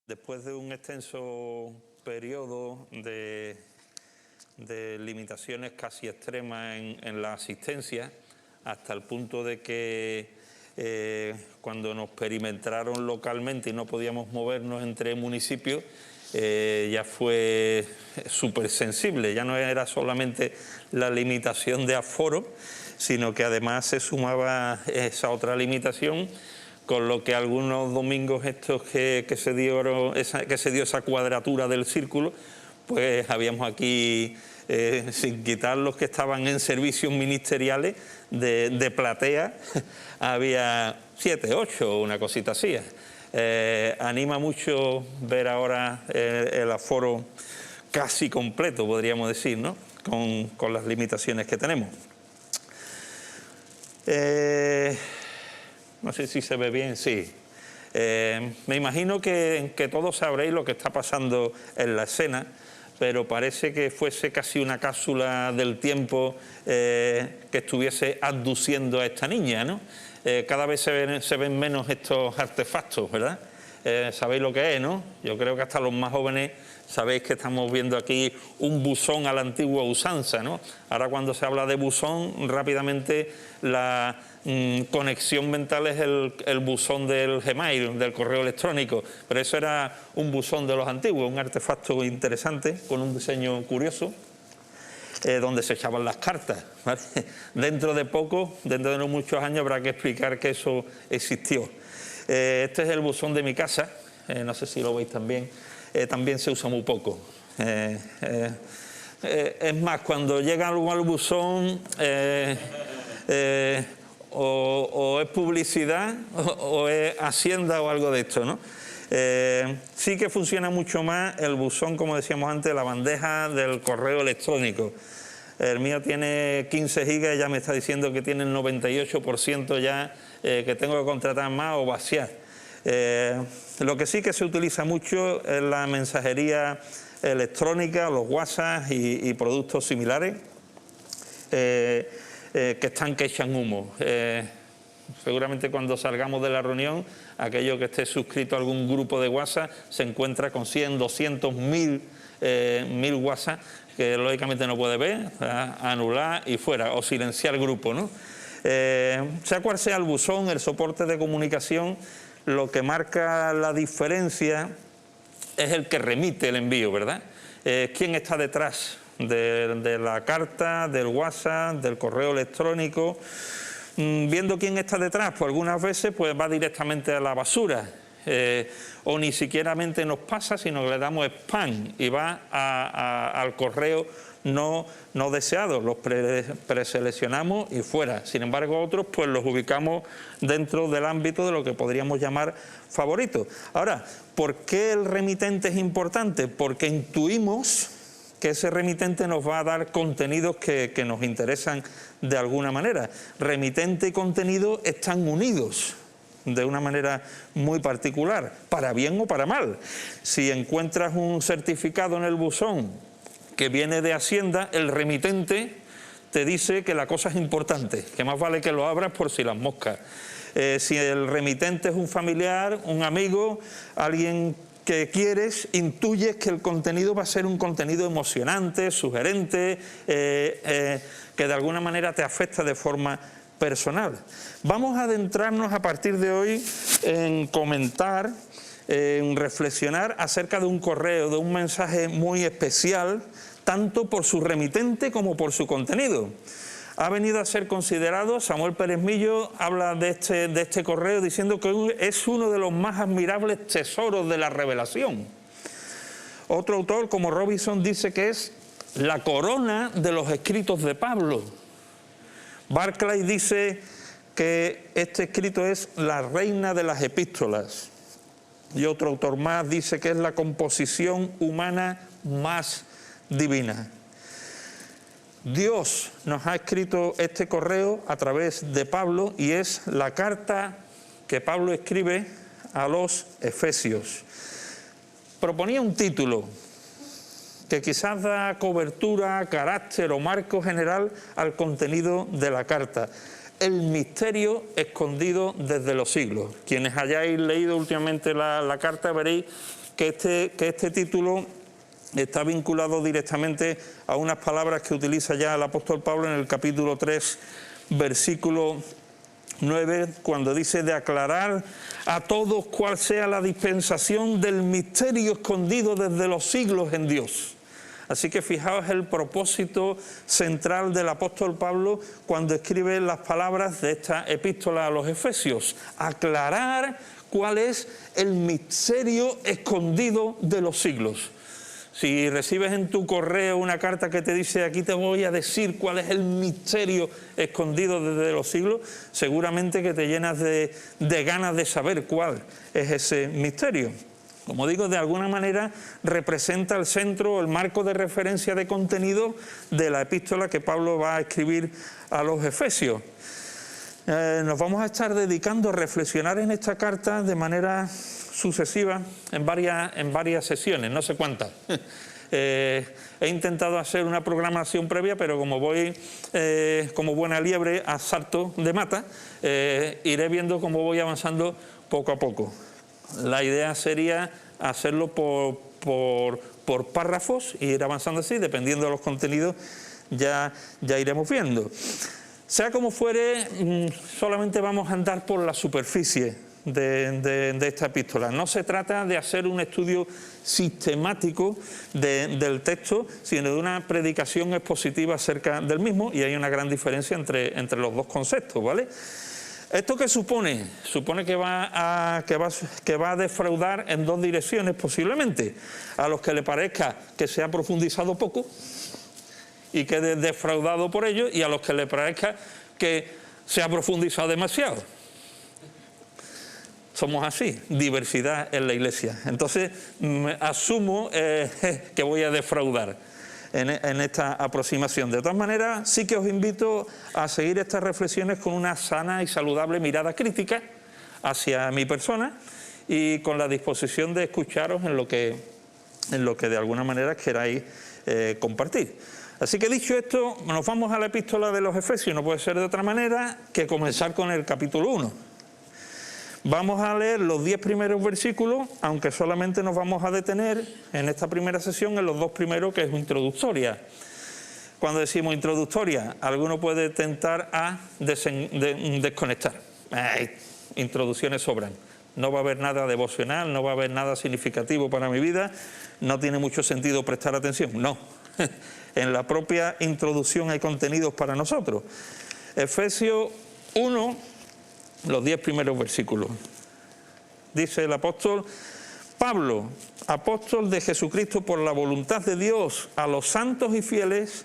Después de un extenso periodo de limitaciones casi extremas en la asistencia, hasta el punto de que cuando nos perimetraron localmente y no podíamos movernos entre municipios, ya fue súper sensible. Ya no era solamente la limitación de aforo, sino que además se sumaba esa otra limitación, con lo que algunos domingos estos que se dio esa cuadratura del círculo, pues habíamos aquí, sin quitar los que estaban en servicios ministeriales de platea, había 7, 8, una cosita así. Anima mucho ver ahora el aforo casi completo, podríamos decir, ¿no? Con las limitaciones que tenemos. No sé si se ve bien, sí. Me imagino que todos sabréis lo que está pasando en la escena, pero parece que fuese casi una cápsula del tiempo que estuviese abduciendo a esta niña, ¿no? Cada vez se ven menos estos artefactos, ¿verdad? Sabéis lo que es, ¿no? Yo creo que hasta los más jóvenes sabéis que estamos viendo aquí un buzón a la antigua usanza, ¿no? Ahora cuando se habla de buzón, rápidamente la conexión mental es el buzón del Gmail, del correo electrónico, pero eso era un buzón de los antiguos, un artefacto interesante con un diseño curioso, donde se echaban las cartas, ¿vale? Dentro de poco, dentro de no muchos años, habrá que explicar que eso existió. Este es el buzón de mi casa, no sé si lo veis también. También se usa muy poco. Es más, cuando llega algo al buzón, o es publicidad o es Hacienda o algo de esto, ¿no? Sí que funciona mucho más el buzón, como decíamos antes, la bandeja del correo electrónico. El mío tiene 15 gigas y ya me está diciendo que tiene el 98% ya, que tengo que contratar más o vaciar. Lo que sí que se utiliza mucho es la mensajería electrónica, los WhatsApp y productos similares que echan humo. Seguramente cuando salgamos de la reunión, aquello que esté suscrito a algún grupo de WhatsApp se encuentra con 100, 200, 1000 WhatsApp que lógicamente no puede ver, anular y fuera, o silenciar el grupo, ¿no? Sea cual sea el buzón, el soporte de comunicación, lo que marca la diferencia es el que remite el envío, ¿verdad? ¿Quién está detrás de la carta, del WhatsApp, del correo electrónico? Viendo quién está detrás, pues algunas veces pues va directamente a la basura, o ni siquiera nos pasa, sino que le damos spam y va al correo no deseados, los preseleccionamos y fuera. Sin embargo, otros pues los ubicamos dentro del ámbito de lo que podríamos llamar favoritos. Ahora, ¿por qué el remitente es importante? Porque intuimos que ese remitente nos va a dar contenidos que nos interesan de alguna manera. Remitente y contenido están unidos de una manera muy particular, para bien o para mal. Si encuentras un certificado en el buzón que viene de Hacienda, el remitente te dice que la cosa es importante, que más vale que lo abras por si las moscas. Si el remitente es un familiar, un amigo, alguien que quieres, intuyes que el contenido va a ser un contenido emocionante, sugerente, que de alguna manera te afecta de forma personal. Vamos a adentrarnos a partir de hoy en comentar, en reflexionar acerca de un correo, de un mensaje muy especial, tanto por su remitente como por su contenido. Ha venido a ser considerado, Samuel Pérez Millo habla de este correo diciendo que es uno de los más admirables tesoros de la revelación. Otro autor, como Robinson, dice que es la corona de los escritos de Pablo. Barclay dice que este escrito es la reina de las epístolas. Y otro autor más dice que es la composición humana más divina. Dios nos ha escrito este correo a través de Pablo y es la carta que Pablo escribe a los Efesios. Proponía un título que quizás da cobertura, carácter o marco general al contenido de la carta. el misterio escondido desde los siglos. Quienes hayáis leído últimamente la carta veréis que este título está vinculado directamente a unas palabras que utiliza ya el apóstol Pablo en el capítulo 3, versículo 9, cuando dice de aclarar a todos cuál sea la dispensación del misterio escondido desde los siglos en Dios. Así que fijaos el propósito central del apóstol Pablo cuando escribe las palabras de esta epístola a los Efesios: aclarar cuál es el misterio escondido de los siglos. Si recibes en tu correo una carta que te dice aquí te voy a decir cuál es el misterio escondido desde los siglos, seguramente que te llenas de ganas de saber cuál es ese misterio. Como digo, de alguna manera representa el centro, el marco de referencia de contenido de la epístola que Pablo va a escribir a los Efesios. Nos vamos a estar dedicando a reflexionar en esta carta de manera sucesiva en varias sesiones, no sé cuántas. He intentado hacer una programación previa, pero como voy como buena liebre a salto de mata, iré viendo cómo voy avanzando poco a poco. La idea sería hacerlo por párrafos e ir avanzando así, dependiendo de los contenidos ya iremos viendo. Sea como fuere, solamente vamos a andar por la superficie de esta epístola. No se trata de hacer un estudio sistemático del texto, sino de una predicación expositiva acerca del mismo, y hay una gran diferencia entre los dos conceptos, ¿vale? ¿Esto qué supone? Supone que va a defraudar en dos direcciones posiblemente. A los que le parezca que se ha profundizado poco y quede defraudado por ello, y a los que le parezca que se ha profundizado demasiado. Somos así, diversidad en la Iglesia. Entonces asumo que voy a defraudar en esta aproximación. De todas maneras, sí que os invito a seguir estas reflexiones con una sana y saludable mirada crítica hacia mi persona y con la disposición de escucharos en lo que de alguna manera queráis compartir. Así que dicho esto, nos vamos a la epístola de los Efesios. No puede ser de otra manera que comenzar con el capítulo 1. Vamos a leer los 10 primeros versículos, aunque solamente nos vamos a detener en esta primera sesión en los 2 primeros, que es introductoria. Cuando decimos introductoria, alguno puede tentar a desconectar. Introducciones sobran. No va a haber nada devocional, no va a haber nada significativo para mi vida, no tiene mucho sentido prestar atención. No, en la propia introducción hay contenidos para nosotros. Efesios 1, los 10 primeros versículos. Dice el apóstol Pablo, apóstol de Jesucristo por la voluntad de Dios, a los santos y fieles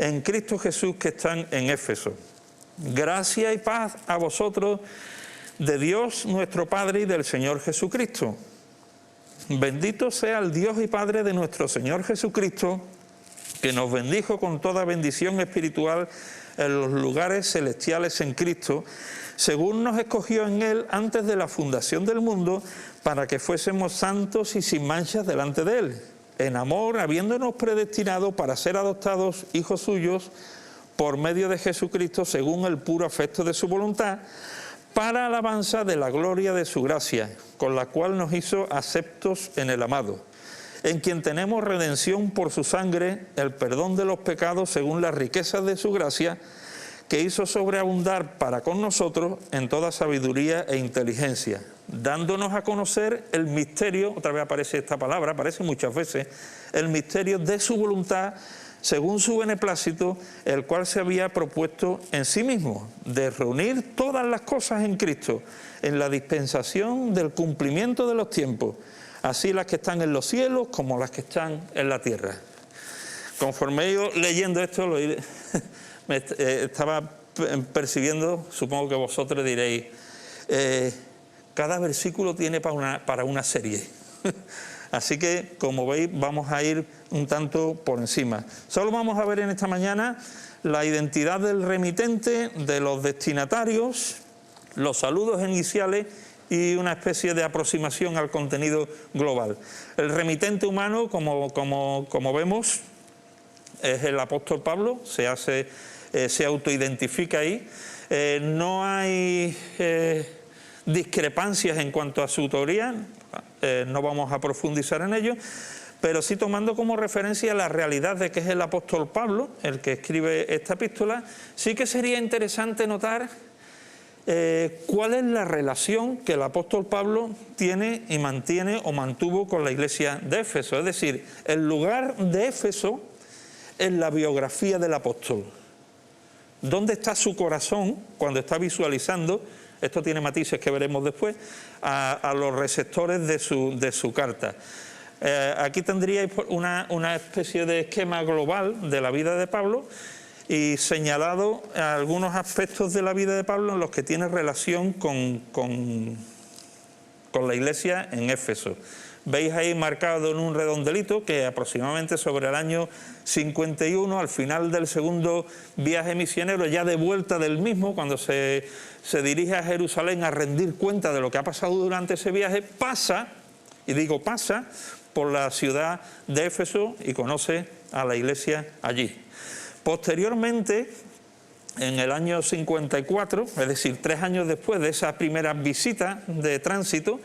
en Cristo Jesús que están en Éfeso. Gracia y paz a vosotros de Dios nuestro Padre y del Señor Jesucristo. Bendito sea el Dios y Padre de nuestro Señor Jesucristo, que nos bendijo con toda bendición espiritual en los lugares celestiales en Cristo, según nos escogió en Él antes de la fundación del mundo, para que fuésemos santos y sin manchas delante de Él, en amor, habiéndonos predestinado para ser adoptados hijos suyos por medio de Jesucristo, según el puro afecto de su voluntad, para alabanza de la gloria de su gracia, con la cual nos hizo aceptos en el amado, en quien tenemos redención por su sangre, el perdón de los pecados según las riquezas de su gracia, que hizo sobreabundar para con nosotros en toda sabiduría e inteligencia, dándonos a conocer el misterio, otra vez aparece esta palabra, aparece muchas veces, el misterio de su voluntad, según su beneplácito, el cual se había propuesto en sí mismo, de reunir todas las cosas en Cristo, en la dispensación del cumplimiento de los tiempos, así las que están en los cielos como las que están en la tierra. Conforme yo leyendo esto, me estaba percibiendo, supongo que vosotros diréis, cada versículo tiene para una serie. Así que, como veis, vamos a ir un tanto por encima. Solo vamos a ver en esta mañana la identidad del remitente, de los destinatarios, los saludos iniciales y una especie de aproximación al contenido global. El remitente humano, como vemos, es el apóstol Pablo, se autoidentifica ahí. No hay discrepancias en cuanto a su autoría, no vamos a profundizar en ello, pero sí tomando como referencia la realidad de que es el apóstol Pablo el que escribe esta epístola, sí que sería interesante notar cuál es la relación que el apóstol Pablo tiene y mantiene o mantuvo con la iglesia de Éfeso. Es decir, el lugar de Éfeso en la biografía del apóstol. ¿Dónde está su corazón cuando está visualizando, esto tiene matices que veremos después, a los receptores de su carta? Aquí tendríais una especie de esquema global de la vida de Pablo y señalado algunos aspectos de la vida de Pablo en los que tiene relación con la iglesia en Éfeso. Veis ahí marcado en un redondelito que aproximadamente sobre el año 51, al final del segundo viaje misionero, ya de vuelta del mismo, cuando se dirige a Jerusalén a rendir cuenta de lo que ha pasado durante ese viaje, pasa, y digo pasa, por la ciudad de Éfeso y conoce a la iglesia allí. Posteriormente, en el año 54, es decir, 3 años después de esa primera visita de tránsito,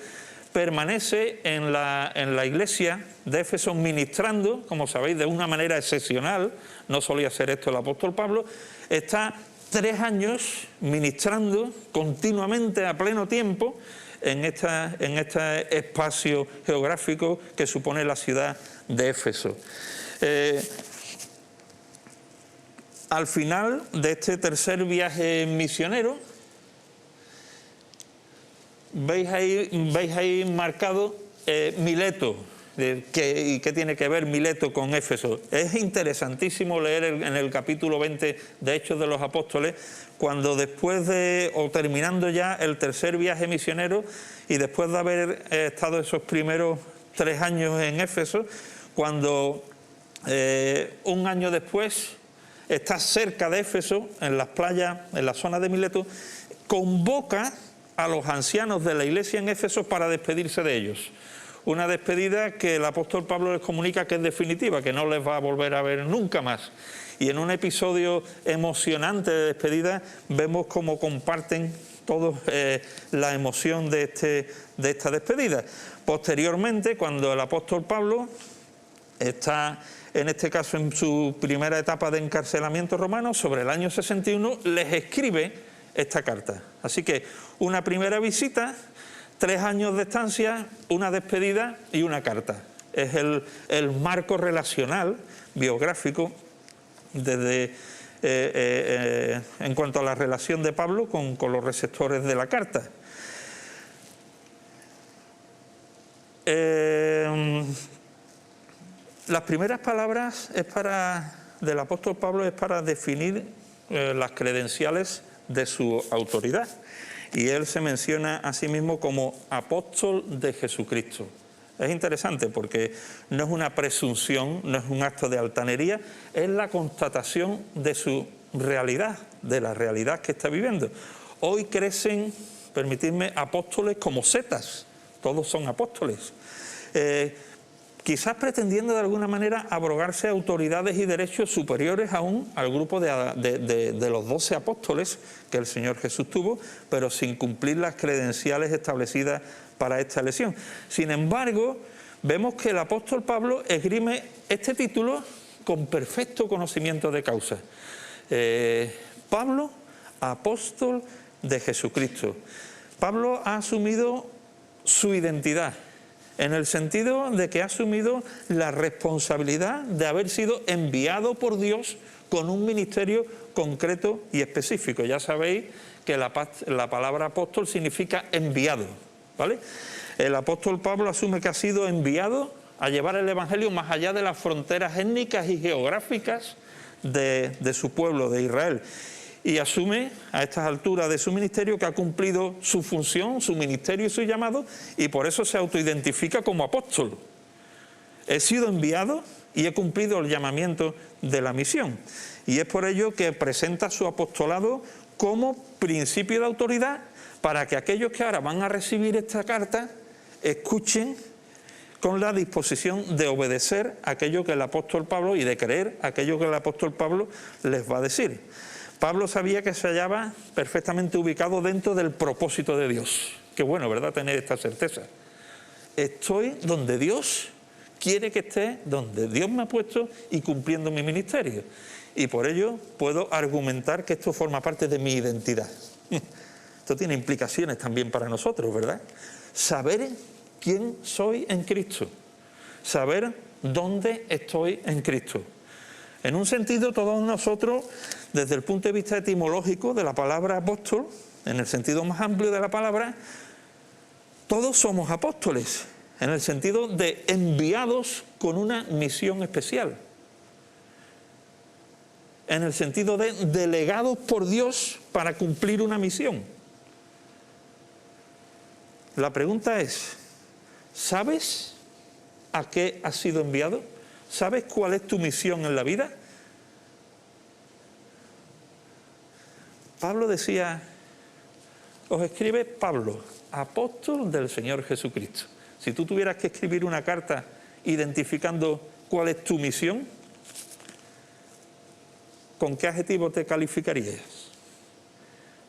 permanece en la iglesia de Éfeso ministrando, como sabéis, de una manera excepcional, no solía ser esto el apóstol Pablo, está 3 años ministrando continuamente a pleno tiempo en este espacio geográfico que supone la ciudad de Éfeso. Al final de este tercer viaje misionero, veis ahí marcado Mileto. ¿Qué tiene que ver Mileto con Éfeso? Es interesantísimo leer en el capítulo 20 de Hechos de los Apóstoles, cuando después de, o terminando ya el tercer viaje misionero y después de haber estado esos primeros 3 años en Éfeso, cuando un año después está cerca de Éfeso, en las playas, en la zona de Mileto, convoca a los ancianos de la iglesia en Éfeso para despedirse de ellos. Una despedida que el apóstol Pablo les comunica que es definitiva, que no les va a volver a ver nunca más. Y en un episodio emocionante de despedida vemos cómo comparten todos la emoción de esta despedida. Posteriormente, cuando el apóstol Pablo está, en este caso en su primera etapa de encarcelamiento romano, sobre el año 61, les escribe esta carta. Así que una primera visita, 3 años de estancia, una despedida y una carta. Es el marco relacional, biográfico, desde en cuanto a la relación de Pablo con los receptores de la carta. Las primeras palabras del apóstol Pablo es para definir las credenciales de su autoridad. Y él se menciona a sí mismo como apóstol de Jesucristo. Es interesante porque no es una presunción, no es un acto de altanería, es la constatación de su realidad, de la realidad que está viviendo. Hoy crecen, permitidme, apóstoles como setas, todos son apóstoles. Quizás pretendiendo de alguna manera abrogarse autoridades y derechos superiores aún al grupo de los 12 apóstoles que el Señor Jesús tuvo, pero sin cumplir las credenciales establecidas para esta elección. Sin embargo, vemos que el apóstol Pablo esgrime este título con perfecto conocimiento de causa. Pablo, apóstol de Jesucristo. Pablo ha asumido su identidad, en el sentido de que ha asumido la responsabilidad de haber sido enviado por Dios con un ministerio concreto y específico. Ya sabéis que la palabra apóstol significa enviado, ¿vale? El apóstol Pablo asume que ha sido enviado a llevar el evangelio más allá de las fronteras étnicas y geográficas de su pueblo, de Israel. Y asume a estas alturas de su ministerio que ha cumplido su función, su ministerio y su llamado, y por eso se autoidentifica como apóstol. He sido enviado y he cumplido el llamamiento de la misión. Y es por ello que presenta su apostolado como principio de autoridad para que aquellos que ahora van a recibir esta carta escuchen con la disposición de obedecer aquello que el apóstol Pablo y de creer aquello que el apóstol Pablo les va a decir. Pablo sabía que se hallaba perfectamente ubicado dentro del propósito de Dios. Qué bueno, ¿verdad?, tener esta certeza. Estoy donde Dios quiere que esté, donde Dios me ha puesto y cumpliendo mi ministerio. Y por ello puedo argumentar que esto forma parte de mi identidad. Esto tiene implicaciones también para nosotros, ¿verdad? Saber quién soy en Cristo. Saber dónde estoy en Cristo. En un sentido, todos nosotros, desde el punto de vista etimológico de la palabra apóstol, en el sentido más amplio de la palabra, todos somos apóstoles, en el sentido de enviados con una misión especial. En el sentido de delegados por Dios para cumplir una misión. La pregunta es, ¿sabes a qué has sido enviado? ¿Sabes cuál es tu misión en la vida? Pablo decía, os escribe Pablo, apóstol del Señor Jesucristo. Si tú tuvieras que escribir una carta identificando cuál es tu misión, ¿con qué adjetivo te calificarías?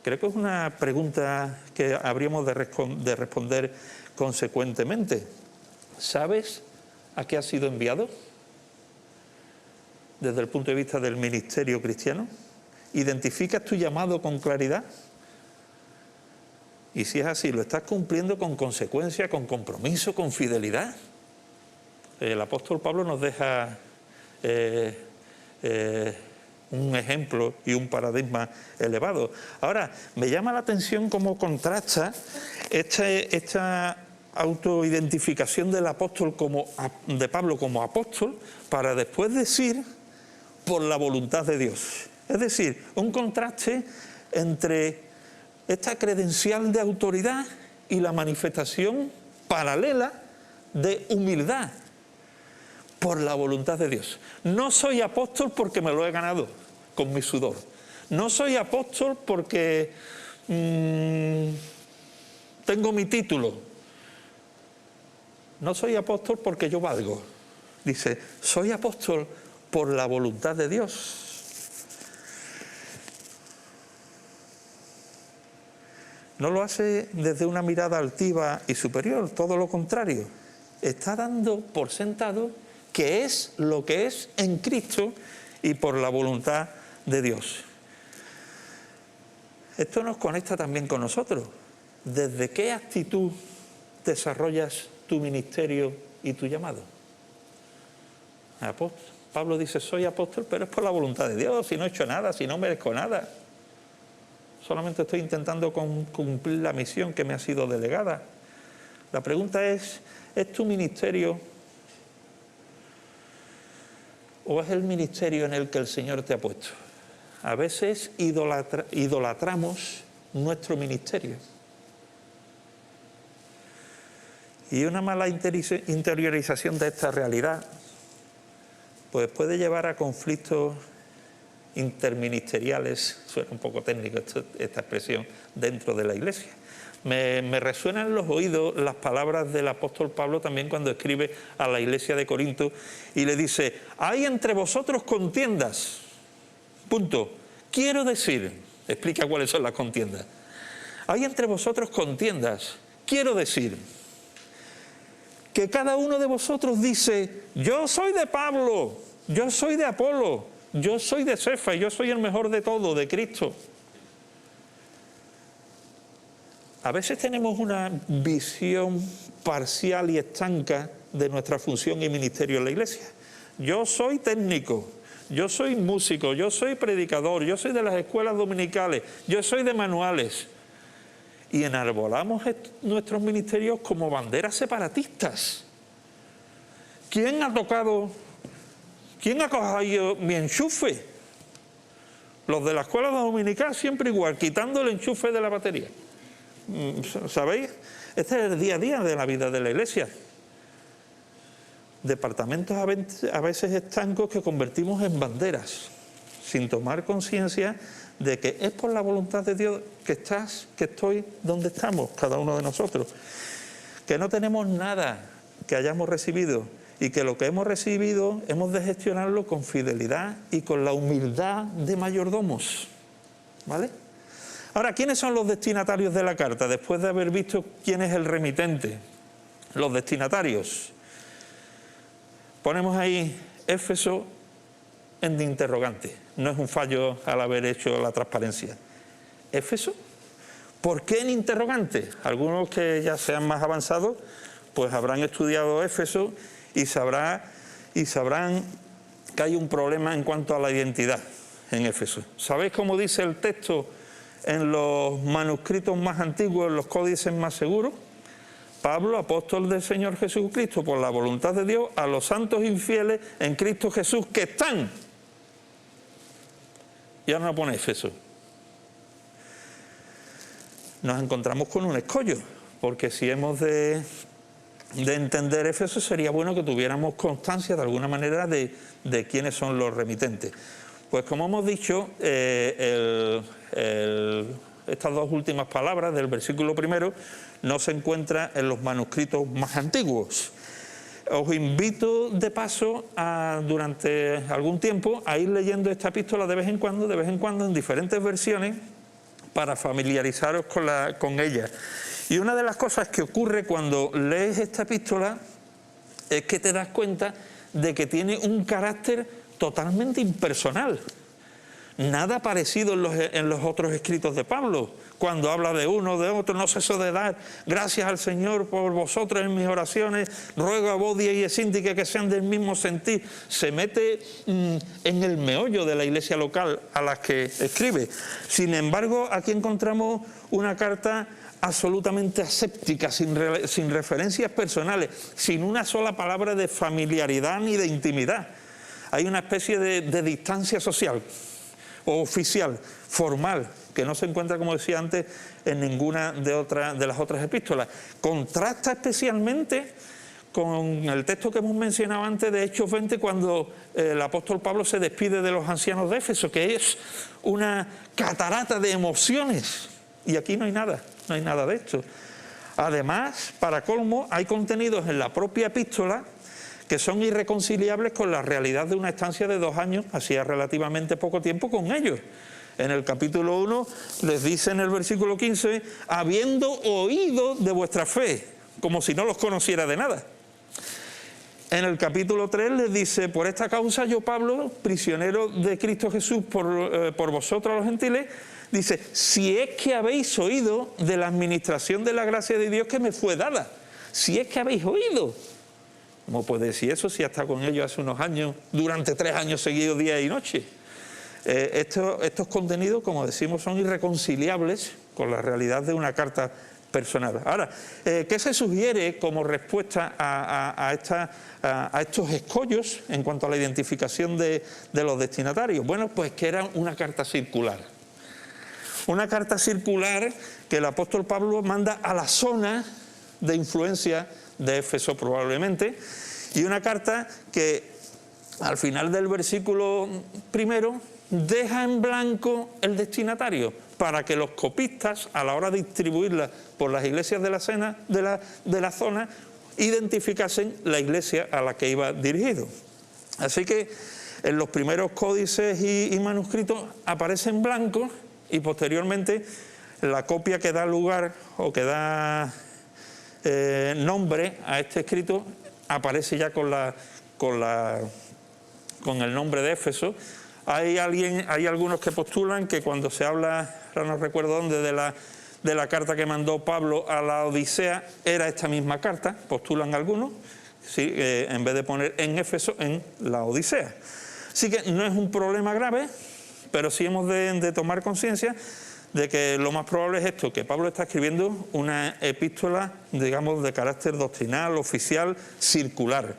Creo que es una pregunta que habríamos de responder consecuentemente. ¿Sabes a qué has sido enviado? Desde el punto de vista del ministerio cristiano. ¿Identificas tu llamado con claridad? Y si es así, ¿lo estás cumpliendo con consecuencia, con compromiso, con fidelidad? El apóstol Pablo nos deja un ejemplo y un paradigma elevado. Ahora, me llama la atención cómo contrasta esta autoidentificación del apóstol de Pablo como apóstol para después decir por la voluntad de Dios. Es decir, un contraste entre esta credencial de autoridad y la manifestación paralela de humildad por la voluntad de Dios. No soy apóstol porque me lo he ganado con mi sudor. No soy apóstol porque tengo mi título. No soy apóstol porque yo valgo. Dice, soy apóstol por la voluntad de Dios. No lo hace desde una mirada altiva y superior, todo lo contrario. Está dando por sentado que es lo que es en Cristo y por la voluntad de Dios. Esto nos conecta también con nosotros. ¿Desde qué actitud desarrollas tu ministerio y tu llamado? Pablo dice, soy apóstol, pero es por la voluntad de Dios, si no he hecho nada, si no merezco nada. Solamente estoy intentando cumplir la misión que me ha sido delegada. La pregunta ¿es tu ministerio o es el ministerio en el que el Señor te ha puesto? A veces idolatramos nuestro ministerio. Y una mala interiorización de esta realidad pues puede llevar a conflictos interministeriales, suena un poco técnico esta expresión, dentro de la Iglesia. Me resuenan en los oídos las palabras del apóstol Pablo también cuando escribe a la Iglesia de Corinto y le dice, hay entre vosotros contiendas, punto. Quiero decir, explica cuáles son las contiendas. Hay entre vosotros contiendas, quiero decir, que cada uno de vosotros dice, yo soy de Pablo, yo soy de Apolo, yo soy de Cefas, yo soy el mejor de todo, de Cristo. A veces tenemos una visión parcial y estanca de nuestra función y ministerio en la Iglesia. Yo soy técnico, yo soy músico, yo soy predicador, yo soy de las escuelas dominicales, yo soy de manuales. Y enarbolamos nuestros ministerios como banderas separatistas. ¿Quién ha cogido mi enchufe? Los de la escuela dominical siempre igual, quitando el enchufe de la batería. ¿Sabéis? Este es el día a día de la vida de la Iglesia. Departamentos a veces estancos que convertimos en banderas, sin tomar conciencia de que es por la voluntad de Dios que estoy donde estamos, cada uno de nosotros. Que no tenemos nada que hayamos recibido y que lo que hemos recibido hemos de gestionarlo con fidelidad y con la humildad de mayordomos. ¿vale? Ahora, ¿quiénes son los destinatarios de la carta? Después de haber visto quién es el remitente, los destinatarios. Ponemos ahí Éfeso en interrogante. No es un fallo al haber hecho la transparencia. ¿Éfeso? ¿Por qué en interrogante? Algunos que ya sean más avanzados, pues habrán estudiado Éfeso y sabrán que hay un problema en cuanto a la identidad en Éfeso. ¿Sabéis cómo dice el texto en los manuscritos más antiguos, en los códices más seguros? Pablo, apóstol del Señor Jesucristo, por la voluntad de Dios, a los santos infieles en Cristo Jesús que están. Y ahora no pone Éfeso. Nos encontramos con un escollo, porque si hemos de entender Éfeso, sería bueno que tuviéramos constancia de alguna manera de quiénes son los remitentes. Pues como hemos dicho, estas dos últimas palabras del versículo primero no se encuentran en los manuscritos más antiguos. Os invito de paso durante algún tiempo a ir leyendo esta epístola de vez en cuando en diferentes versiones para familiarizaros con ella. Y una de las cosas que ocurre cuando lees esta epístola es que te das cuenta de que tiene un carácter totalmente impersonal. Nada parecido en los otros escritos de Pablo. Cuando habla de uno, de otro, no ceso de dar gracias al Señor por vosotros en mis oraciones, ruego a Bodia y Esíntique que sean del mismo sentir. Se mete en el meollo de la iglesia local a la que escribe. Sin embargo, aquí encontramos una carta absolutamente aséptica, sin referencias personales, sin una sola palabra de familiaridad ni de intimidad. Hay una especie de distancia social o oficial, formal, que no se encuentra, como decía antes, en ninguna de las otras epístolas. Contrasta especialmente con el texto que hemos mencionado antes de Hechos 20, cuando el apóstol Pablo se despide de los ancianos de Éfeso, que es una catarata de emociones. Y aquí no hay nada de esto. Además, para colmo, hay contenidos en la propia epístola que son irreconciliables con la realidad de una estancia de 2 años, hacía relativamente poco tiempo, con ellos. En el capítulo 1 les dice en el versículo 15, habiendo oído de vuestra fe, como si no los conociera de nada. En el capítulo 3 les dice, por esta causa yo, Pablo, prisionero de Cristo Jesús por vosotros los gentiles, dice, si es que habéis oído de la administración de la gracia de Dios que me fue dada. Si es que habéis oído. ¿Cómo puede decir eso si ha estado con ellos hace unos años, durante 3 años seguidos, día y noche? Estos contenidos, como decimos, son irreconciliables con la realidad de una carta personal. Ahora, ¿qué se sugiere como respuesta a estos escollos en cuanto a la identificación de los destinatarios? Bueno, pues que era una carta circular. Una carta circular que el apóstol Pablo manda a la zona de influencia de Éfeso probablemente, y una carta que al final del versículo primero deja en blanco el destinatario para que los copistas, a la hora de distribuirla por las iglesias de la zona, identificasen la iglesia a la que iba dirigido. Así que en los primeros códices y manuscritos aparece en blanco, y posteriormente la copia que da lugar o que da nombre a este escrito aparece ya con el nombre de Éfeso. Hay algunos que postulan que cuando se habla, ahora no recuerdo dónde, de la carta que mandó Pablo a la Odisea, era esta misma carta, postulan algunos, ¿sí? En vez de poner en Éfeso, en la Odisea. Así que no es un problema grave, pero sí hemos de tomar conciencia de que lo más probable es esto, que Pablo está escribiendo una epístola, digamos, de carácter doctrinal, oficial, circular,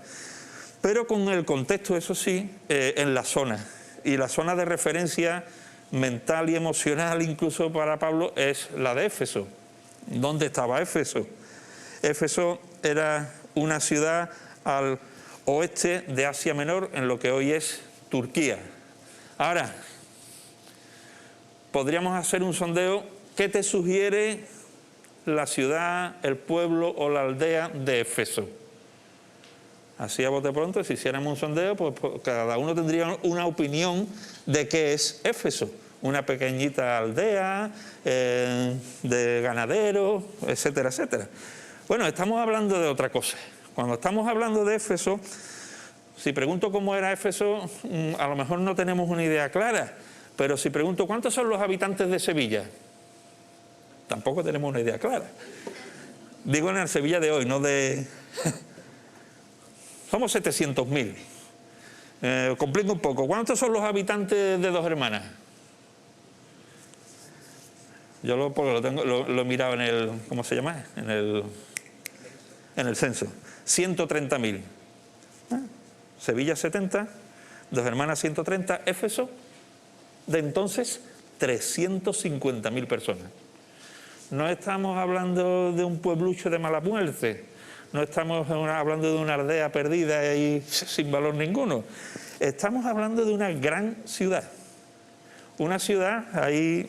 pero con el contexto, eso sí, en la zona. Y la zona de referencia mental y emocional, incluso para Pablo, es la de Éfeso. ¿Dónde estaba Éfeso? Éfeso era una ciudad al oeste de Asia Menor, en lo que hoy es Turquía. Ahora, podríamos hacer un sondeo. ¿Qué te sugiere la ciudad, el pueblo o la aldea de Éfeso? Así a bote pronto, si hiciéramos un sondeo, pues cada uno tendría una opinión de qué es Éfeso. una pequeñita aldea de ganaderos, etcétera, etcétera. Bueno, estamos hablando de otra cosa. Cuando estamos hablando de Éfeso, si pregunto cómo era Éfeso, a lo mejor no tenemos una idea clara, pero si pregunto ¿cuántos son los habitantes de Sevilla? Tampoco tenemos una idea clara. Digo en el Sevilla de hoy, no de... Somos 700.000. Complico un poco. ¿Cuántos son los habitantes de Dos Hermanas? Yo porque lo he mirado en el... ¿Cómo se llama? En el censo. 130.000. Sevilla 70, Dos Hermanas 130, Éfeso, de entonces 350.000 personas. No estamos hablando de un pueblucho de mala muerte, no estamos hablando de una aldea perdida y sin valor ninguno. Estamos hablando de una gran ciudad. Una ciudad, ahí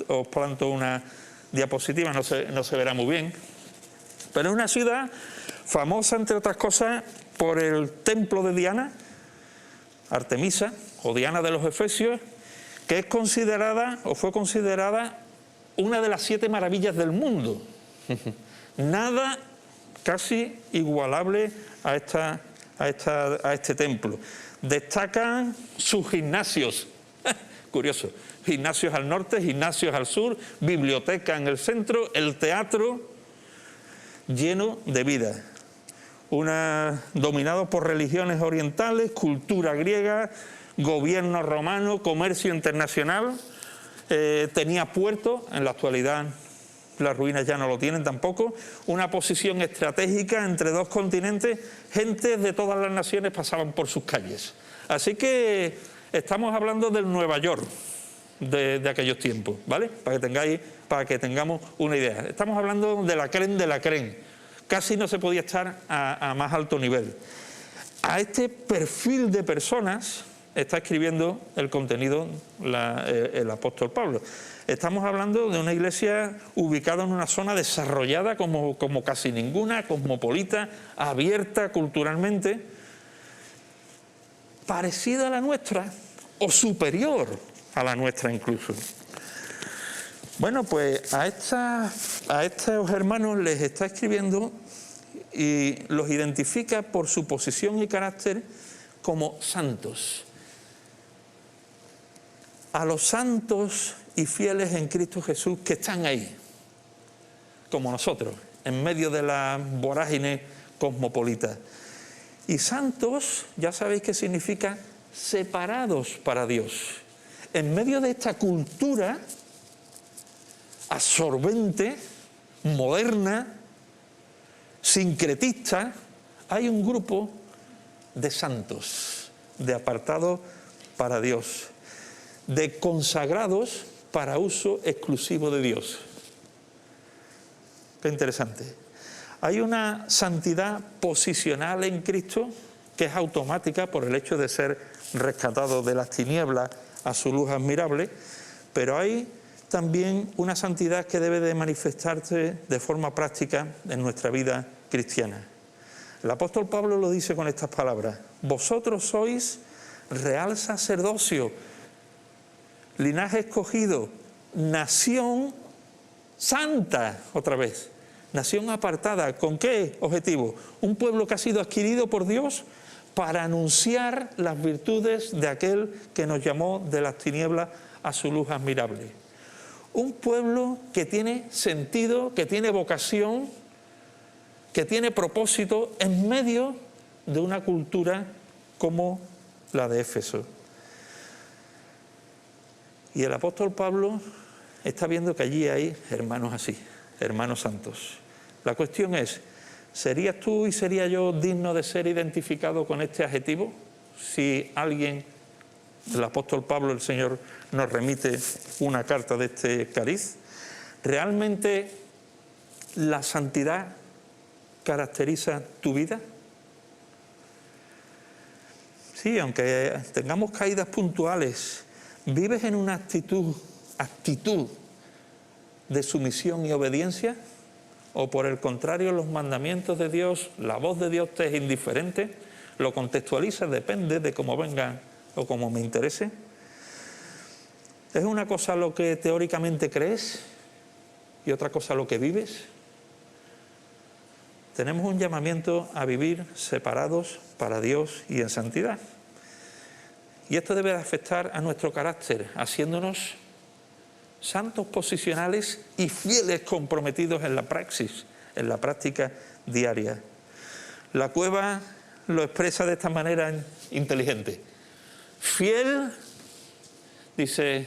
os planto una diapositiva, no se verá muy bien, pero es una ciudad famosa, entre otras cosas, por el templo de Diana, Artemisa, o Diana de los Efesios, que es considerada, o fue considerada, una de las 7 maravillas del mundo. Nada casi igualable a este templo. Destacan sus gimnasios, curioso, gimnasios al norte, gimnasios al sur, biblioteca en el centro, el teatro lleno de vida. Dominado por religiones orientales, cultura griega, gobierno romano, comercio internacional, tenía puerto, en la actualidad las ruinas ya no lo tienen tampoco, una posición estratégica entre 2 continentes, gentes de todas las naciones pasaban por sus calles. Así que estamos hablando del Nueva York de aquellos tiempos, ¿vale? Para que tengamos una idea. Estamos hablando de la creen. Casi no se podía estar a más alto nivel. A este perfil de personas está escribiendo el contenido el apóstol Pablo. Estamos hablando de una iglesia ubicada en una zona desarrollada como casi ninguna, cosmopolita, abierta culturalmente, parecida a la nuestra o superior a la nuestra incluso. Bueno, pues a estos hermanos les está escribiendo y los identifica por su posición y carácter como santos. A los santos y fieles en Cristo Jesús que están ahí, como nosotros, en medio de la vorágine cosmopolita. Y santos, ya sabéis qué significa separados para Dios. En medio de esta cultura absorbente, moderna, sincretista, hay un grupo de santos, de apartados para Dios, de consagrados para uso exclusivo de Dios. Qué interesante. Hay una santidad posicional en Cristo que es automática por el hecho de ser rescatado de las tinieblas a su luz admirable, pero hay también una santidad que debe de manifestarse de forma práctica en nuestra vida cristiana. El apóstol Pablo lo dice con estas palabras: vosotros sois real sacerdocio, linaje escogido, nación santa, otra vez, nación apartada. ¿Con qué objetivo? Un pueblo que ha sido adquirido por Dios para anunciar las virtudes de aquel que nos llamó de las tinieblas a su luz admirable. Un pueblo que tiene sentido, que tiene vocación, que tiene propósito en medio de una cultura como la de Éfeso. Y el apóstol Pablo está viendo que allí hay hermanos así, hermanos santos. La cuestión es, ¿serías tú y sería yo digno de ser identificado con este adjetivo? Si alguien, el apóstol Pablo, el Señor, nos remite una carta de este cariz. ¿Realmente la santidad caracteriza tu vida? Sí, aunque tengamos caídas puntuales, ¿vives en una actitud de sumisión y obediencia? ¿O por el contrario, los mandamientos de Dios, la voz de Dios te es indiferente? ¿Lo contextualizas? Depende de cómo venga o cómo me interese. ¿Es una cosa lo que teóricamente crees y otra cosa lo que vives? Tenemos un llamamiento a vivir separados para Dios y en santidad. Y esto debe afectar a nuestro carácter, haciéndonos santos posicionales y fieles comprometidos en la praxis, en la práctica diaria. La Cueva lo expresa de esta manera inteligente. Fiel, dice,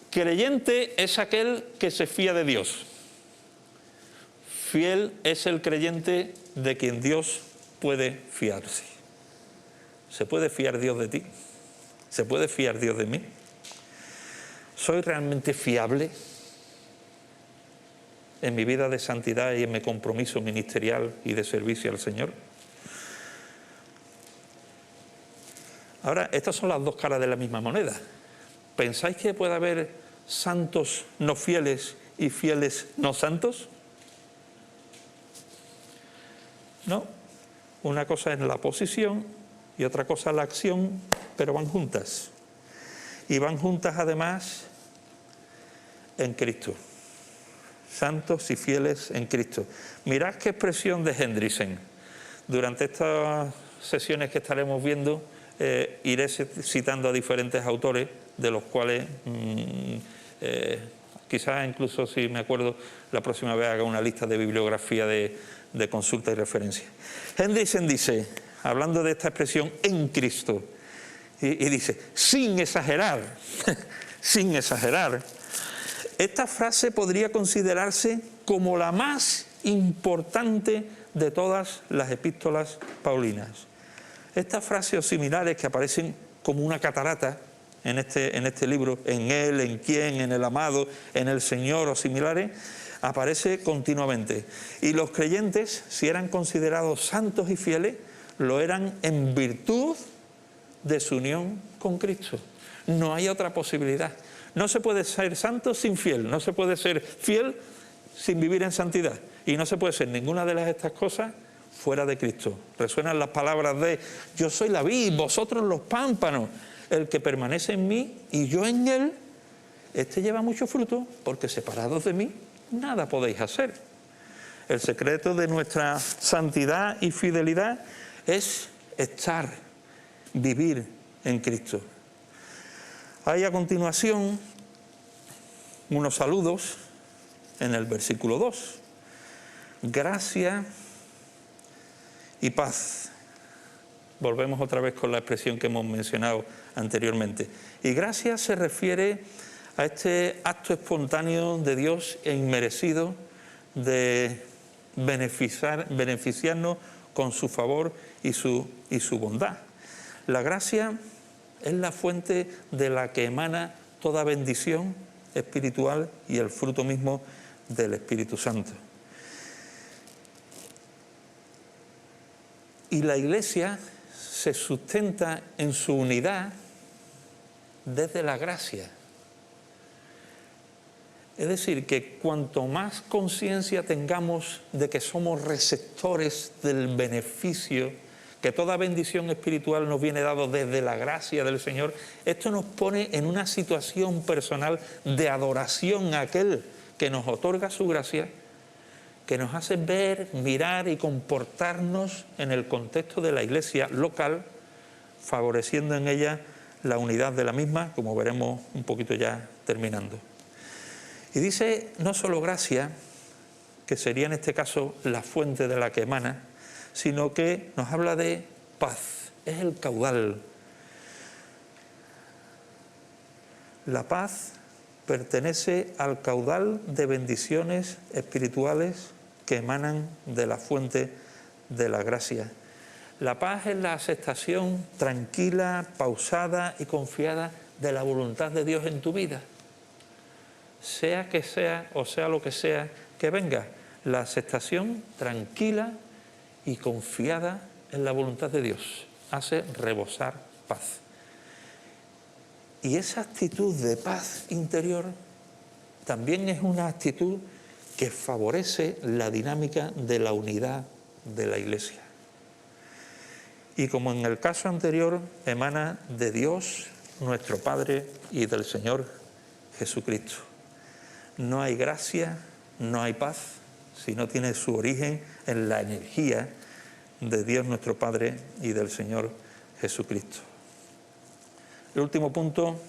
creyente es aquel que se fía de Dios. Fiel es el creyente de quien Dios puede fiarse. ¿Se puede fiar Dios de ti? ¿Se puede fiar Dios de mí? ¿Soy realmente fiable en mi vida de santidad y en mi compromiso ministerial y de servicio al Señor? Ahora, estas son las dos caras de la misma moneda. ¿Pensáis que puede haber santos no fieles y fieles no santos? No. Una cosa es la posición y otra cosa es la acción, pero van juntas. Y van juntas además en Cristo. Santos y fieles en Cristo. Mirad qué expresión de Hendriksen. Durante estas sesiones que estaremos viendo, iré citando a diferentes autores, de los cuales quizás incluso, si me acuerdo, la próxima vez haga una lista de bibliografía de consulta y referencia. Hendriksen dice, hablando de esta expresión en Cristo, y dice, sin exagerar, sin exagerar, esta frase podría considerarse como la más importante de todas las epístolas paulinas. Estas frases o similares que aparecen como una catarata en este libro, en Él, en quién, en el amado, en el Señor o similares, aparece continuamente. Y los creyentes, si eran considerados santos y fieles, lo eran en virtud de su unión con Cristo. No hay otra posibilidad. No se puede ser santo sin fiel, no se puede ser fiel sin vivir en santidad. Y no se puede ser ninguna de estas cosas fuera de Cristo. Resuenan las palabras de yo soy la vid, vosotros los pámpanos. El que permanece en mí y yo en él, este lleva mucho fruto, porque separados de mí nada podéis hacer. El secreto de nuestra santidad y fidelidad es estar, vivir en Cristo. Hay a continuación unos saludos en el versículo 2. Gracia y paz. Volvemos otra vez con la expresión que hemos mencionado anteriormente. Y gracia se refiere a este acto espontáneo de Dios e inmerecido de beneficiarnos con su favor y su bondad. La gracia es la fuente de la que emana toda bendición espiritual y el fruto mismo del Espíritu Santo. Y la Iglesia se sustenta en su unidad desde la gracia. Es decir, que cuanto más conciencia tengamos de que somos receptores del beneficio, que toda bendición espiritual nos viene dado desde la gracia del Señor, esto nos pone en una situación personal de adoración a aquel que nos otorga su gracia, que nos hace ver, mirar y comportarnos en el contexto de la Iglesia local, favoreciendo en ella la unidad de la misma, como veremos un poquito ya terminando. Y dice no solo gracia, que sería en este caso la fuente de la que emana, sino que nos habla de paz, es el caudal. La paz pertenece al caudal de bendiciones espirituales que emanan de la fuente de la gracia. La paz es la aceptación tranquila, pausada y confiada de la voluntad de Dios en tu vida. Sea que sea o sea lo que sea que venga, la aceptación tranquila y confiada en la voluntad de Dios hace rebosar paz. Y esa actitud de paz interior también es una actitud que favorece la dinámica de la unidad de la Iglesia. Y como en el caso anterior, emana de Dios, nuestro Padre, y del Señor Jesucristo. No hay gracia, no hay paz, si no tiene su origen en la energía de Dios nuestro Padre y del Señor Jesucristo. El último punto,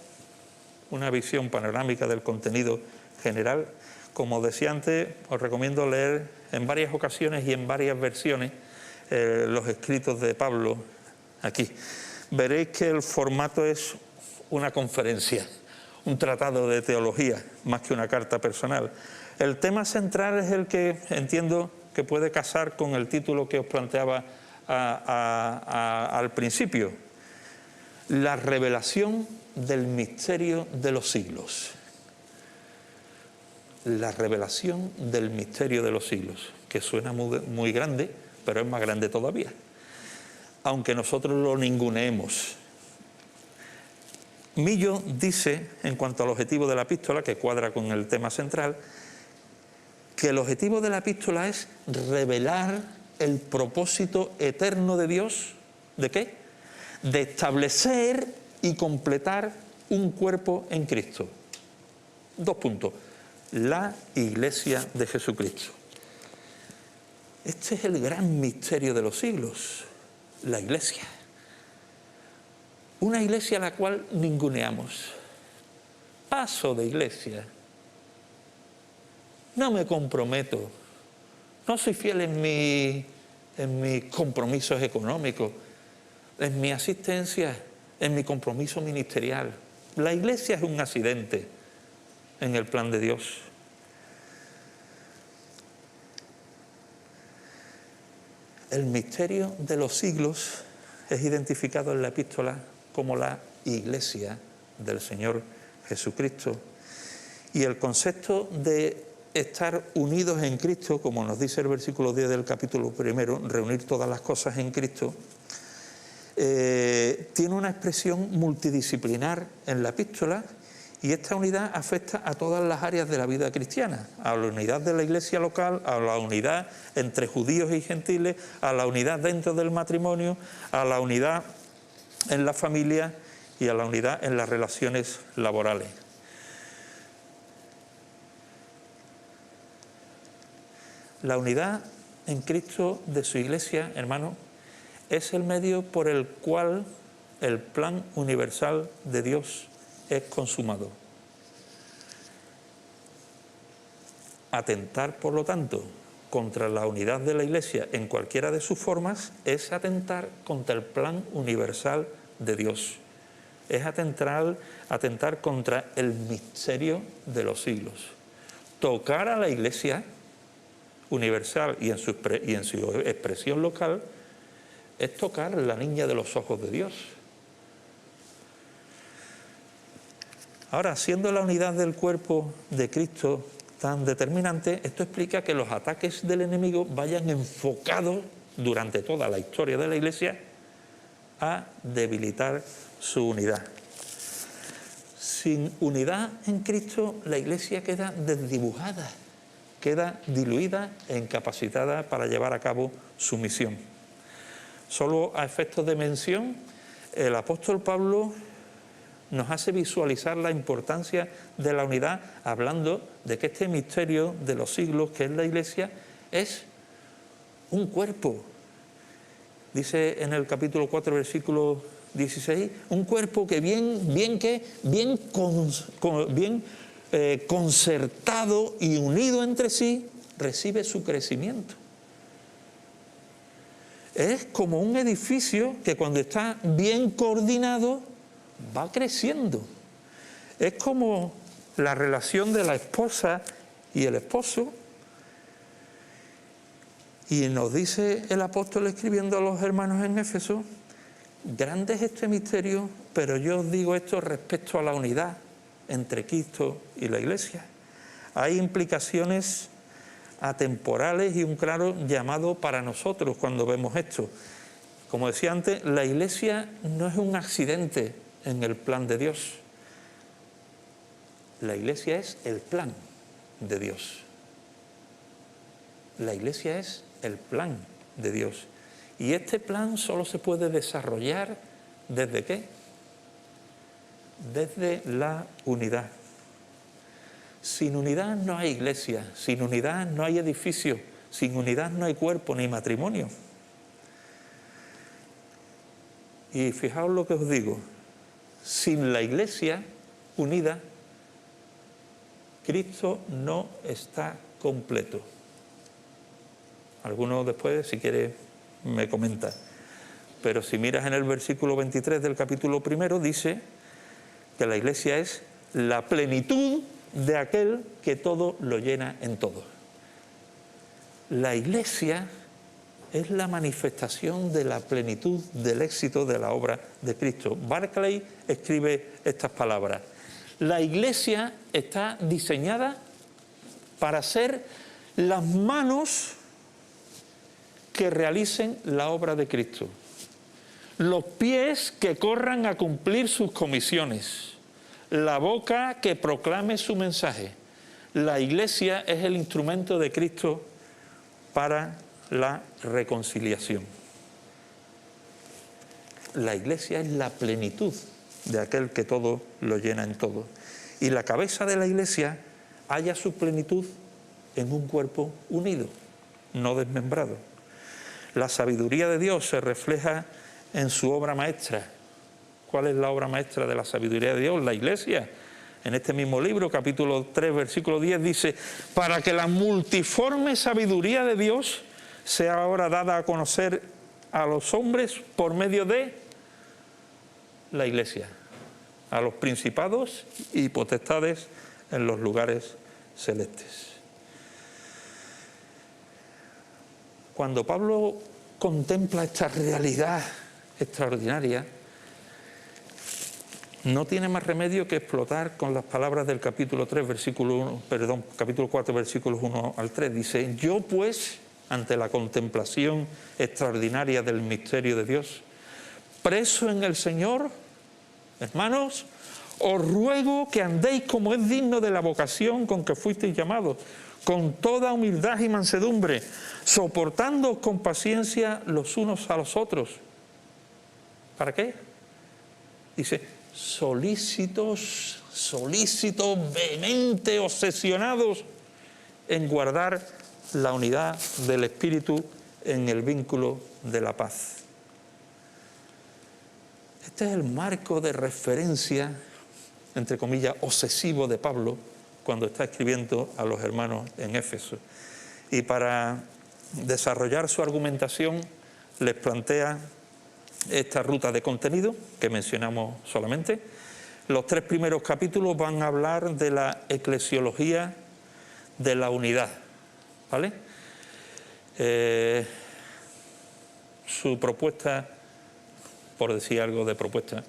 una visión panorámica del contenido general. Como decía antes, os recomiendo leer en varias ocasiones y en varias versiones los escritos de Pablo aquí. Veréis que el formato es una conferencia, un tratado de teología, más que una carta personal. El tema central es el que entiendo que puede casar con el título que os planteaba al principio: la revelación del misterio de los siglos. La revelación del misterio de los siglos, que suena muy grande, pero es más grande todavía, aunque nosotros lo ninguneemos. Millo dice, en cuanto al objetivo de la epístola, que cuadra con el tema central, que el objetivo de la epístola es revelar el propósito eterno de Dios. ¿De qué? De establecer y completar un cuerpo en Cristo. 2 puntos. La Iglesia de Jesucristo. Este es el gran misterio de los siglos, la Iglesia. Una Iglesia a la cual ninguneamos. Paso de Iglesia. No me comprometo. No soy fiel en mis compromisos económicos, en mi asistencia, en mi compromiso ministerial. La Iglesia es un accidente en el plan de Dios. El misterio de los siglos es identificado en la epístola como la Iglesia del Señor Jesucristo. Y el concepto de estar unidos en Cristo, como nos dice el versículo 10 del capítulo 1, reunir todas las cosas en Cristo, tiene una expresión multidisciplinar en la epístola, y esta unidad afecta a todas las áreas de la vida cristiana, a la unidad de la iglesia local, a la unidad entre judíos y gentiles, a la unidad dentro del matrimonio, a la unidad en la familia y a la unidad en las relaciones laborales. La unidad en Cristo de su iglesia, hermanos, es el medio por el cual el plan universal de Dios es consumado. Atentar, por lo tanto, contra la unidad de la Iglesia en cualquiera de sus formas es atentar contra el plan universal de Dios. Es atentar contra el misterio de los siglos. Tocar a la Iglesia universal y en su expresión local es tocar la niña de los ojos de Dios. Ahora, siendo la unidad del cuerpo de Cristo tan determinante, esto explica que los ataques del enemigo vayan enfocados durante toda la historia de la Iglesia a debilitar su unidad. Sin unidad en Cristo, la Iglesia queda desdibujada, queda diluida e incapacitada para llevar a cabo su misión. Solo a efectos de mención, el apóstol Pablo nos hace visualizar la importancia de la unidad, hablando de que este misterio de los siglos, que es la Iglesia, es un cuerpo. Dice en el capítulo 4, versículo 16, un cuerpo que bien concertado y unido entre sí, recibe su crecimiento. Es como un edificio que cuando está bien coordinado va creciendo. Es como la relación de la esposa y el esposo. Y nos dice el apóstol escribiendo a los hermanos en Éfeso: grande es este misterio, pero yo os digo esto respecto a la unidad entre Cristo y la Iglesia. Hay implicaciones atemporales y un claro llamado para nosotros cuando vemos esto. Como decía antes, la Iglesia no es un accidente en el plan de Dios. La Iglesia es el plan de Dios. La Iglesia es el plan de Dios. Y este plan solo se puede desarrollar ¿desde qué? Desde la unidad. Sin unidad no hay iglesia, sin unidad no hay edificio, sin unidad no hay cuerpo ni matrimonio. Y fijaos lo que os digo, sin la iglesia unida, Cristo no está completo. Algunos después, si quiere, me comenta. Pero si miras en el versículo 23 del capítulo 1, dice que la iglesia es la plenitud de aquel que todo lo llena en todo. La iglesia es la manifestación de la plenitud del éxito de la obra de Cristo. Barclay escribe estas palabras: la iglesia está diseñada para ser las manos que realicen la obra de Cristo, los pies que corran a cumplir sus comisiones, la boca que proclame su mensaje. La iglesia es el instrumento de Cristo para la reconciliación. La iglesia es la plenitud de aquel que todo lo llena en todo. Y la cabeza de la iglesia halla su plenitud en un cuerpo unido, no desmembrado. La sabiduría de Dios se refleja en su obra maestra. ¿Cuál es la obra maestra de la sabiduría de Dios? La iglesia. En este mismo libro, capítulo 3, versículo 10, dice: para que la multiforme sabiduría de Dios sea ahora dada a conocer a los hombres por medio de la iglesia, a los principados y potestades en los lugares celestes. Cuando Pablo contempla esta realidad extraordinaria, no tiene más remedio que explotar con las palabras del capítulo 4, versículos 1 al 3. Dice: yo pues, ante la contemplación extraordinaria del misterio de Dios, preso en el Señor, hermanos, os ruego que andéis como es digno de la vocación con que fuisteis llamados, con toda humildad y mansedumbre, soportándoos con paciencia los unos a los otros. ¿Para qué? Dice: solícitos, vehemente, obsesionados en guardar la unidad del Espíritu en el vínculo de la paz. Este es el marco de referencia, entre comillas, obsesivo de Pablo cuando está escribiendo a los hermanos en Éfeso. Y para desarrollar su argumentación les plantea esta ruta de contenido que mencionamos solamente. Los 3 primeros capítulos van a hablar de la eclesiología de la unidad, ¿vale? Su propuesta, por decir algo de propuesta,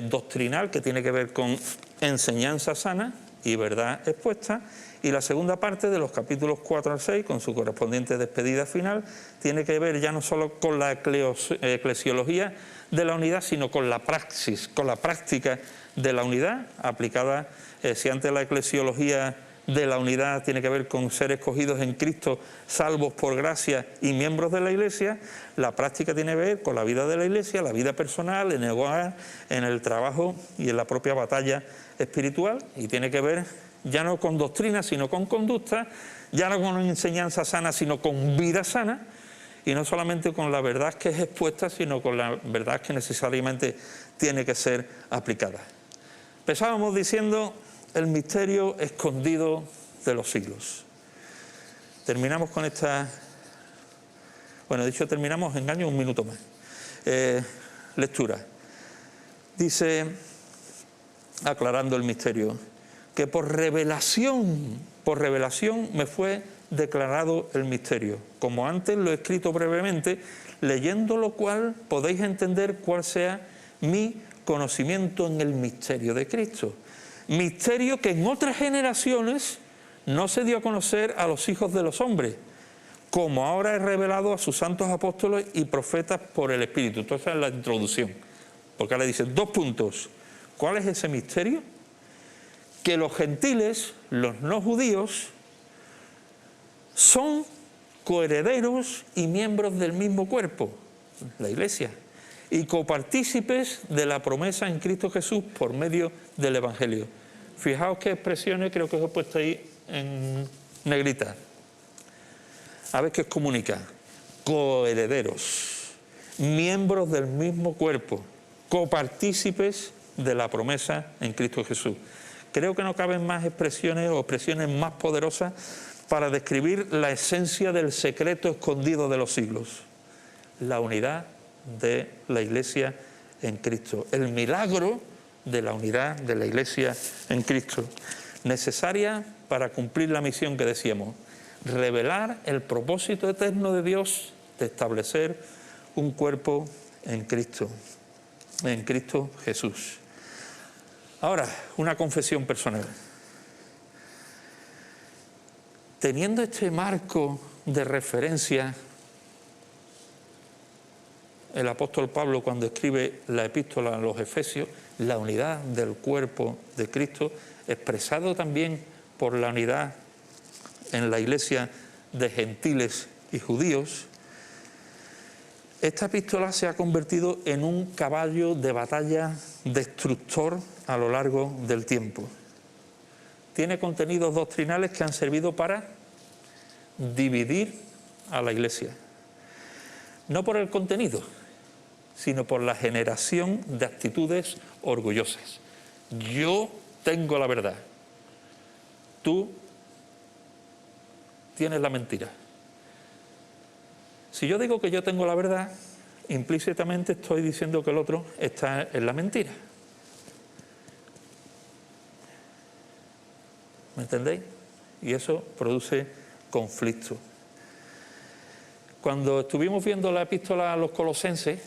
doctrinal, que tiene que ver con enseñanza sana y verdad expuesta, y la segunda parte de los capítulos 4 al 6, con su correspondiente despedida final, tiene que ver ya no solo con la eclesiología de la unidad, sino con la praxis, con la práctica de la unidad aplicada. Si antes la eclesiología de la unidad tiene que ver con ser escogidos en Cristo, salvos por gracia y miembros de la Iglesia, la práctica tiene que ver con la vida de la Iglesia, la vida personal, en el hogar, en el trabajo y en la propia batalla espiritual, y tiene que ver ya no con doctrina, sino con conducta, ya no con enseñanza sana, sino con vida sana, y no solamente con la verdad que es expuesta, sino con la verdad que necesariamente tiene que ser aplicada. Empezábamos diciendo el misterio escondido de los siglos. Terminamos con esta... Bueno, de hecho terminamos, engaño, un minuto más. Lectura. Dice, aclarando el misterio, que por revelación me fue declarado el misterio, como antes lo he escrito brevemente, leyendo lo cual podéis entender cuál sea mi conocimiento en el misterio de Cristo. Misterio que en otras generaciones no se dio a conocer a los hijos de los hombres, como ahora he revelado a sus santos apóstoles y profetas por el Espíritu. Entonces es la introducción, porque ahora dice 2 puntos. ¿Cuál es ese misterio? Que los gentiles, los no judíos, son coherederos y miembros del mismo cuerpo, la Iglesia, y copartícipes de la promesa en Cristo Jesús por medio del Evangelio. Fijaos qué expresiones creo que os he puesto ahí en negrita. A ver qué os comunica. Coherederos, miembros del mismo cuerpo, copartícipes de la promesa en Cristo Jesús. Creo que no caben más expresiones o expresiones más poderosas para describir la esencia del secreto escondido de los siglos. La unidad de la Iglesia en Cristo. El milagro de la unidad de la Iglesia en Cristo. Necesaria para cumplir la misión que decíamos. Revelar el propósito eterno de Dios de establecer un cuerpo en Cristo Jesús. Ahora, una confesión personal. Teniendo este marco de referencia, el apóstol Pablo, cuando escribe la epístola a los Efesios, la unidad del cuerpo de Cristo, expresado también por la unidad en la iglesia de gentiles y judíos, esta epístola se ha convertido en un caballo de batalla destructor a lo largo del tiempo. Tiene contenidos doctrinales que han servido para dividir a la iglesia. No por el contenido, sino por la generación de actitudes orgullosas. Yo tengo la verdad. Tú tienes la mentira. Si yo digo que yo tengo la verdad, implícitamente estoy diciendo que el otro está en la mentira. ¿Me entendéis? Y eso produce conflicto. Cuando estuvimos viendo la epístola a los Colosenses,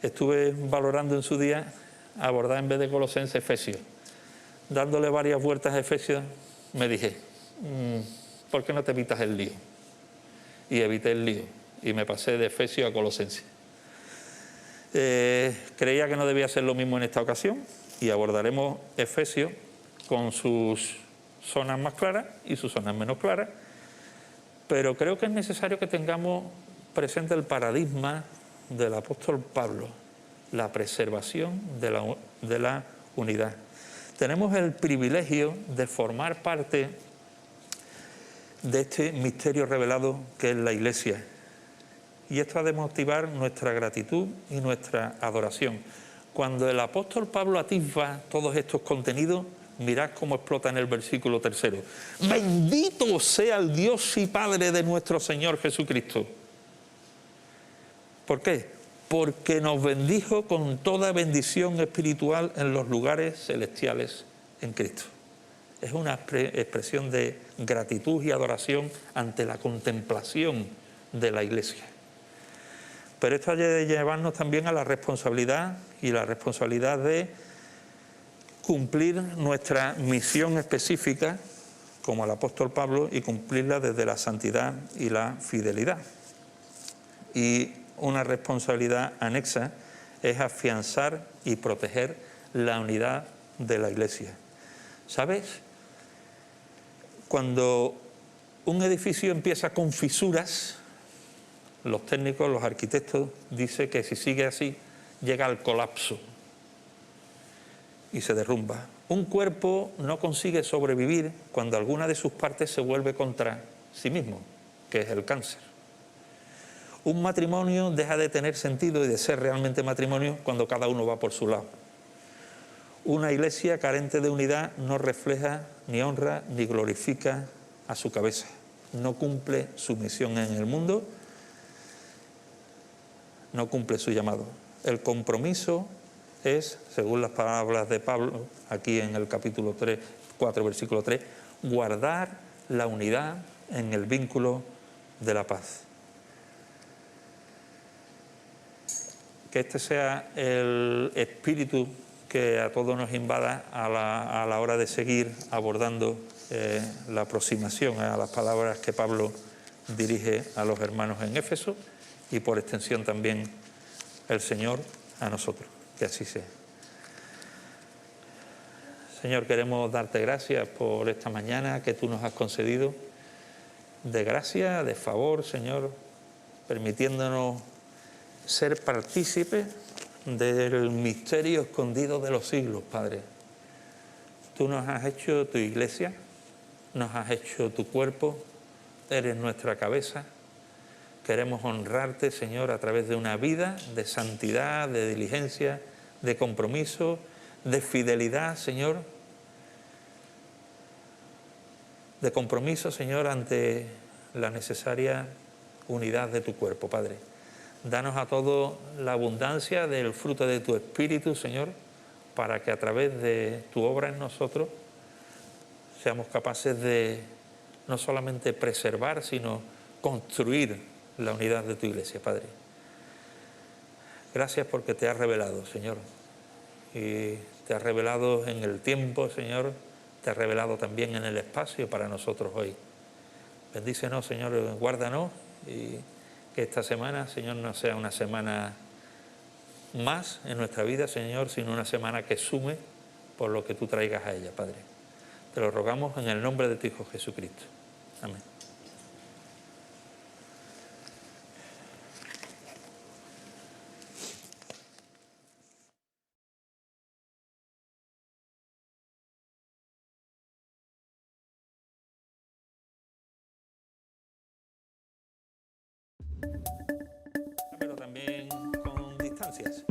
estuve valorando en su día abordar en vez de Colosenses Efesios. Dándole varias vueltas a Efesios, me dije, ¿por qué no te evitas el lío? Y evité el lío y me pasé de Efesios a Colosenses. Creía que no debía ser lo mismo en esta ocasión y abordaremos Efesios con sus zonas más claras y sus zonas menos claras, pero creo que es necesario que tengamos presente el paradigma del apóstol Pablo, la preservación de la unidad. Tenemos el privilegio de formar parte de este misterio revelado que es la Iglesia. Y esto ha de motivar nuestra gratitud y nuestra adoración. Cuando el apóstol Pablo atisba todos estos contenidos, mirad cómo explota en el versículo 3. Bendito sea el Dios y Padre de nuestro Señor Jesucristo. ¿Por qué? Porque nos bendijo con toda bendición espiritual en los lugares celestiales en Cristo. Es una expresión de gratitud y adoración ante la contemplación de la Iglesia. Pero esto ha de llevarnos también a la responsabilidad y la responsabilidad de cumplir nuestra misión específica como el apóstol Pablo y cumplirla desde la santidad y la fidelidad. Y una responsabilidad anexa es afianzar y proteger la unidad de la Iglesia. ¿Sabes? Cuando un edificio empieza con fisuras, los técnicos, los arquitectos, dicen que si sigue así, llega al colapso y se derrumba. Un cuerpo no consigue sobrevivir cuando alguna de sus partes se vuelve contra sí mismo, que es el cáncer. Un matrimonio deja de tener sentido y de ser realmente matrimonio cuando cada uno va por su lado. Una iglesia carente de unidad no refleja, ni honra, ni glorifica a su cabeza. No cumple su misión en el mundo, no cumple su llamado. El compromiso es, según las palabras de Pablo, aquí en el capítulo 4, versículo 3, guardar la unidad en el vínculo de la paz. Que este sea el espíritu que a todos nos invada a la hora de seguir abordando la aproximación a las palabras que Pablo dirige a los hermanos en Éfeso y por extensión también el Señor a nosotros. Que así sea. Señor, queremos darte gracias por esta mañana que tú nos has concedido, de gracia, de favor, Señor, permitiéndonos ser partícipes del misterio escondido de los siglos, Padre. Tú nos has hecho tu iglesia, nos has hecho tu cuerpo, eres nuestra cabeza. Queremos honrarte, Señor, a través de una vida de santidad, de diligencia, de compromiso, de fidelidad, Señor. De compromiso, Señor, ante la necesaria unidad de tu cuerpo, Padre. Danos a todos la abundancia del fruto de tu Espíritu, Señor, para que a través de tu obra en nosotros seamos capaces de no solamente preservar, sino construir la unidad de tu iglesia, Padre. Gracias porque te has revelado, Señor, y te has revelado en el tiempo, Señor, te has revelado también en el espacio para nosotros hoy. Bendícenos, Señor, guárdanos, y que esta semana, Señor, no sea una semana más en nuestra vida, Señor, sino una semana que sume por lo que tú traigas a ella, Padre. Te lo rogamos en el nombre de tu Hijo Jesucristo. Amén. Pero también con distancias.